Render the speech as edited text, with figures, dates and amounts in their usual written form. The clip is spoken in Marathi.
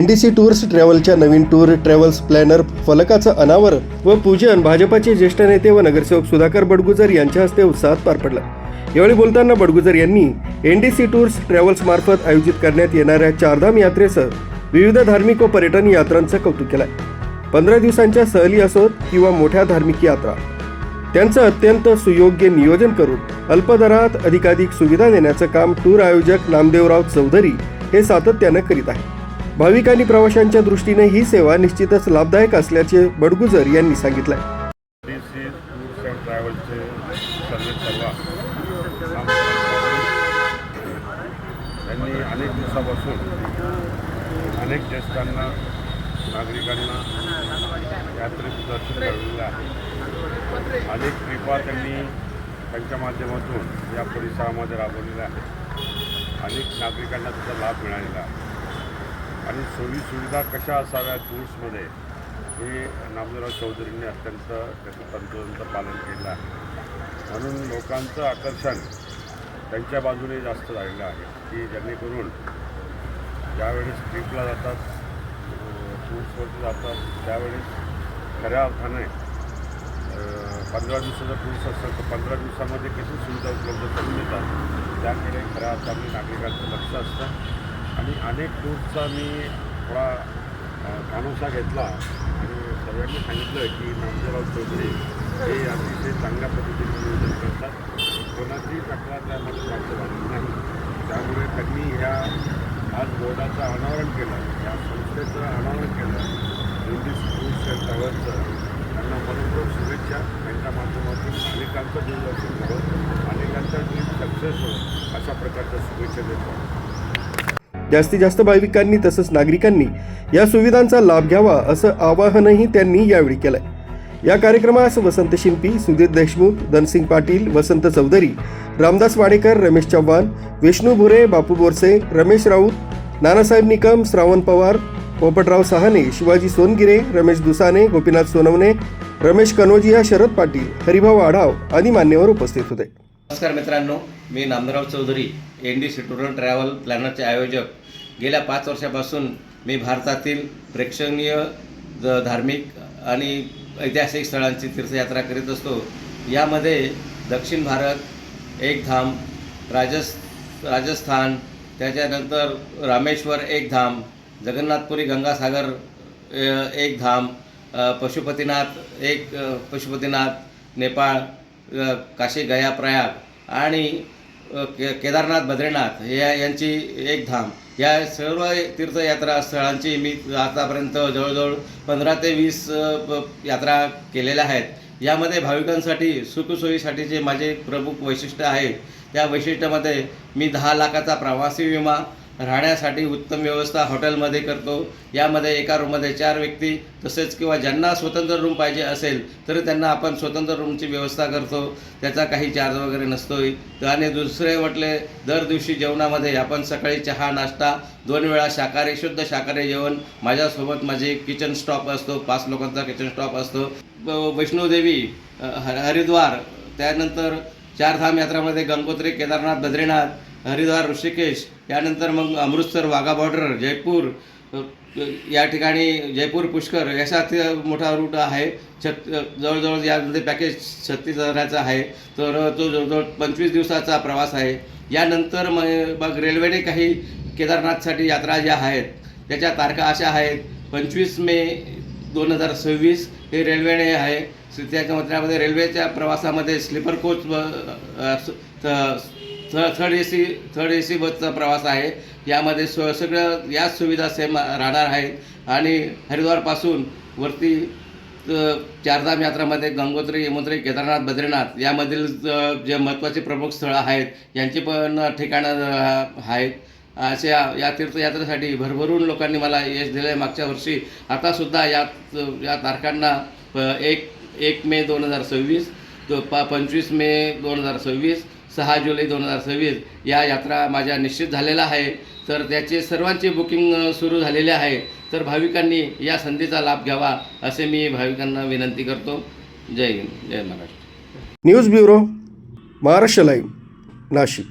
एनडीसी टूर्स ट्रॅव्हलच्या नवीन टूर ट्रॅव्हल्स प्लॅनर फलकाचं अनावरण व पूजन भाजपाचे ज्येष्ठ नेते व नगरसेवक सुधाकर बडगुजर यांच्या हस्ते उत्साहात पार पडलं। यावेळी बोलताना बडगुजर यांनी एनडीसी टूर्स ट्रॅव्हल्स मार्फत आयोजित करण्यात येणाऱ्या चारधाम यात्रेसह विविध धार्मिक व पर्यटन यात्रांचं कौतुक केलंय। 15 दिवसांच्या सहली असोत किंवा मोठ्या धार्मिक यात्रा, त्यांचं अत्यंत सुयोग्य नियोजन करून अल्पदरात अधिकाधिक सुविधा देण्याचं काम टूर आयोजक नामदेवराव चौधरी हे सातत्यानं करीत आहेत। भाविक आणि प्रवाशांच्या दृष्टीने ही सेवा निश्चितच लाभदायक असल्याचे बडगुजर यांनी सांगितले। एनडीसी टूर्स अँड ट्रॅव्हल्सचे सर्वे सर्वा त्यांनी अनेक दिवसापासून अनेक ज्येष्ठांना नागरिकांना यात्रेचं दर्शन घडवलेलं आहे। अनेक ट्रिपा त्यांनी त्यांच्या माध्यमातून या परिसरामध्ये राबवलेल्या आहेत। अनेक नागरिकांना त्याचा लाभ मिळालेला आहे आणि सोयीसुविधा कशा असाव्या टूर्समध्ये हे नामदेवराव चौधरींनी अत्यंत त्याचं तंतोतंत पालन केलं आहे। म्हणून लोकांचं आकर्षण त्यांच्या बाजूने जास्त झालेलं आहे की जेणेकरून ज्यावेळेस ट्रिपला जातात, टूर्सवरती जातात, त्यावेळेस खऱ्या अर्थाने 15 दिवसाचा टूर्स असेल तर 15 दिवसामध्ये कशी सुविधा उपलब्ध करून देतात त्याकडे खऱ्या अर्थाने नागरिकांचं लक्ष असतं। आणि अनेक टूर्सचा मी थोडा अनुभव घेतला आणि सगळ्यांनी सांगितलं की नामदेवराव चौधरी हे अतिशय चांगल्या पद्धतीने नियोजन करतात, कोणाची तक्रार त्यामध्ये प्राप्त झाली नाही। त्यामुळे त्यांनी ह्या आज बोर्डाचं अनावरण केलं, या संस्थेचं अनावरण केलं, एनडीसी टूर्स अँड ट्रॅव्हल्सचं। त्यांना मनपूर्वक शुभेच्छा। त्यांच्या माध्यमातून अनेकांचं दूरदर्शन करून अनेकांचा ड्रीम सक्सेस हो अशा प्रकारच्या शुभेच्छा देतो। जास्तीत जास्त भाविकांनी तसंच नागरिकांनी या सुविधांचा लाभ घ्यावा असं आवाहनही त्यांनी यावेळी केलंय। या कार्यक्रमास वसंत शिंपी, सुधीर देशमुख, धनसिंग पाटील, वसंत चौधरी, रामदास वाडेकर, रमेश चव्हाण, विष्णू भुरे, बापू बोरसे, रमेश राऊत, नानासाहेब निकम, श्रावण पवार, पोपटराव सहाने, शिवाजी सोनगिरे, रमेश दुसाने, गोपीनाथ सोनवणे, रमेश कनोजिया, शरद पाटील, हरिभाऊ आढाव आदी मान्यवर उपस्थित होते। नमस्कार मित्रांनो, मी Namdevrao Chaudhari, NDC tour and travel प्लॅनरचे आयोजक। गेल्या 5 वर्षापासून मी भारतातील प्रेक्षणीय धार्मिक आणि ऐतिहासिक स्थळांची तीर्थयात्रा करीत असतो। यामध्ये दक्षिण भारत एक धाम, राजस्थान, त्याच्यानंतर रामेश्वर एक धाम, जगन्नाथपुरी गंगासागर एक धाम, पशुपतीनाथ नेपाळ, काशी गया प्रयाग आणि केदारनाथ बद्रीनाथ यांची एक धाम, या सर्व तीर्थयात्रा स्थळांची मी आतापर्यंत जवळजवळ 15 ते 20 यात्रा केलेल्या आहेत। यामध्ये भाविकांसाठी सुखसोयीसाठी जे माझे प्रमुख वैशिष्ट्य आहे त्या वैशिष्ट्यामध्ये मी 10 लाखाचा प्रवासी विमा, राहण्यासाठी उत्तम व्यवस्था हॉटेलमध्ये करतो। यामध्ये एका रूममध्ये 4 व्यक्ती, तसेच किंवा ज्यांना स्वतंत्र रूम पाहिजे असेल तर त्यांना आपण स्वतंत्र रूमची व्यवस्था करतो, त्याचा काही चार्ज वगैरे नसतोय। आणि दुसरे म्हटले, दर दिवशी जेवणामध्ये आपण सकाळी चहा नाश्ता, 2 वेळा शाकाहारी शुद्ध शाकाहारी जेवण, माझ्यासोबत माझे किचन स्टॉप असतो, 5 लोकांचा किचन स्टॉप असतो। वैष्णोदेवी, हरिद्वार, त्यानंतर 4 धाम यात्रामध्ये गंगोत्री, केदारनाथ, बद्रीनाथ, हरिद्वार, ऋषिकेश, यानंतर मग अमृतसर, वाघा बॉर्डर, जयपूर, या ठिकाणी जयपूर, पुष्कर, याचा मोठा रूट आहे। जवळजवळ यामध्ये पॅकेज 36,000चा आहे, तर तो जवळजवळ 25 दिवसाचा प्रवास आहे। यानंतर मग रेल्वेने काही केदारनाथसाठी यात्रा ज्या आहेत त्याच्या तारखा अशा आहेत, 25 मे 2026 हे रेल्वेने आहे। त्याच्यामध्ये रेल्वेच्या प्रवासामध्ये स्लीपर कोच, थर्ड एसी बसचा प्रवास आहे। यामध्ये सगळं याच सुविधा सेम राहणार आहेत। आणि हरिद्वारपासून वरती 4 धाम यात्रामध्ये गंगोत्री, यमुनोत्री, केदारनाथ, बद्रीनाथ यामधील जे महत्त्वाचे प्रमुख स्थळं आहेत यांची पण ठिकाणं आहेत। अशा या तीर्थयात्रेसाठी भरभरून लोकांनी मला यश दिलं आहे मागच्या वर्षी। आतासुद्धा या तारखांना 1 मे 2026, 25 मे 2026, 6 जुलै 2026 या यात्रा माझ्या निश्चित झालेल्या आहे। तर त्याचे सर्वांची बुकिंग सुरू झालेले आहे। तर भाविकांनी या संधीचा लाभ घ्यावा असे मी भाविकांना विनंती करतो। जय हिंद, जय Maharashtra. News bureau, Maharashtra live, Nashik.